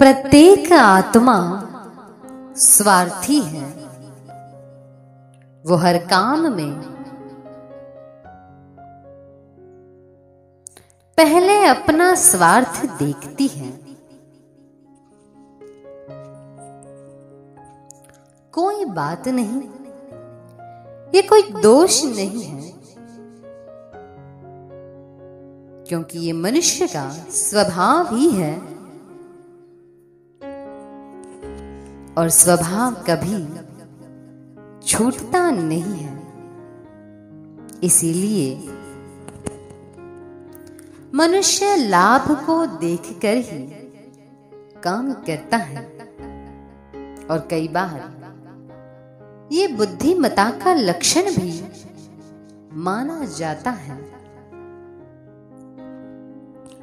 प्रत्येक आत्मा स्वार्थी है। वो हर काम में पहले अपना स्वार्थ देखती है। कोई बात नहीं, ये कोई दोष नहीं है, क्योंकि ये मनुष्य का स्वभाव ही है और स्वभाव कभी छूटता नहीं है। इसीलिए मनुष्य लाभ को देखकर ही काम करता है और कई बार ये बुद्धिमता का लक्षण भी माना जाता है।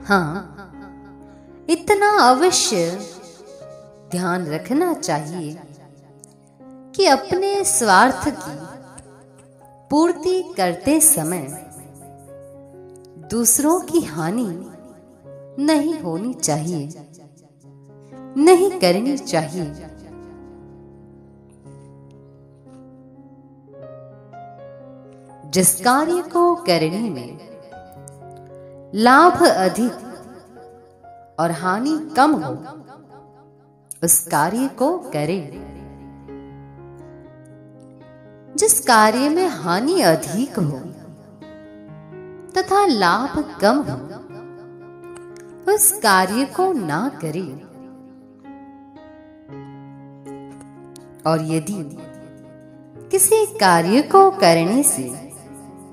हाँ, इतना अवश्य ध्यान रखना चाहिए कि अपने स्वार्थ की पूर्ति करते समय दूसरों की हानि नहीं होनी चाहिए, नहीं करनी चाहिए। जिस कार्य को करने में लाभ अधिक और हानि कम हो, उस कार्य को करें। जिस कार्य में हानि अधिक हो तथा लाभ कम हो, उस कार्य को ना करें। और यदि किसी कार्य को करने से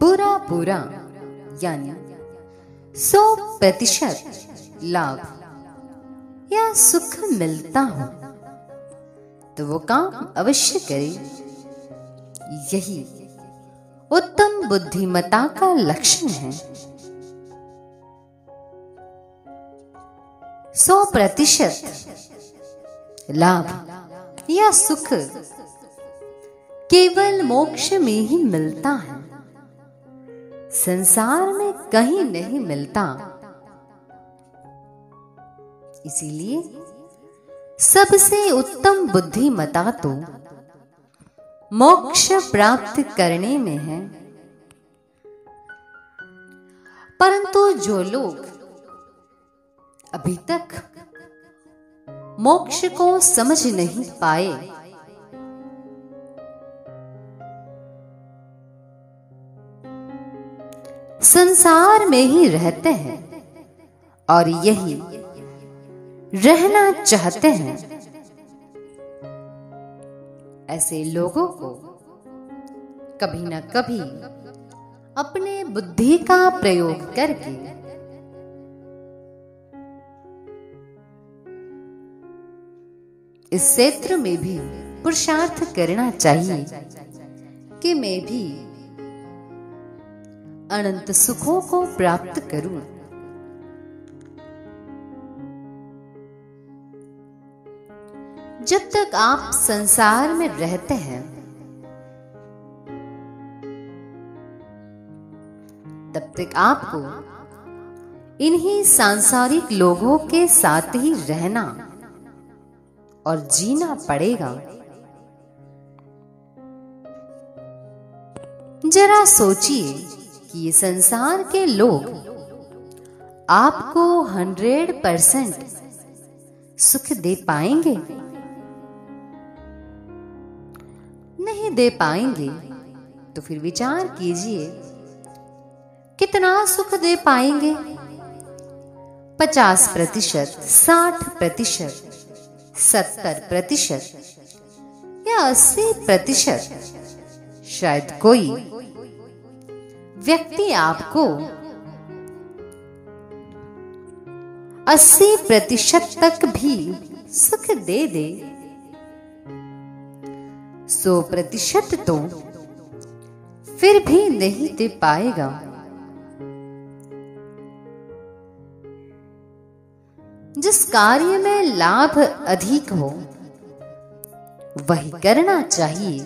पूरा यानी 100% लाभ या सुख मिलता हो, तो वो काम अवश्य करे। यही उत्तम बुद्धिमता का लक्षण है। 100% लाभ या सुख केवल मोक्ष में ही मिलता है, संसार में कहीं नहीं मिलता। इसीलिए सबसे उत्तम बुद्धिमता तो मोक्ष प्राप्त करने में है। परंतु जो लोग अभी तक मोक्ष को समझ नहीं पाए, संसार में ही रहते हैं और यही रहना चाहते हैं, ऐसे लोगों को कभी न कभी अपने बुद्धि का प्रयोग करके इस क्षेत्र में भी पुरुषार्थ करना चाहिए कि मैं भी अनंत सुखों को प्राप्त करूं। जब तक आप संसार में रहते हैं, तब तक आपको इन्हीं सांसारिक लोगों के साथ ही रहना और जीना पड़ेगा। जरा सोचिए कि ये संसार के लोग आपको 100% सुख दे पाएंगे? नहीं दे पाएंगे। तो फिर विचार कीजिए, कितना सुख दे पाएंगे? 50%, 60%, 70% या 80%? शायद कोई व्यक्ति आपको 80% तक भी सुख दे दे। 100% तो फिर भी नहीं दे पाएगा। जिस कार्य में लाभ अधिक हो वही करना चाहिए।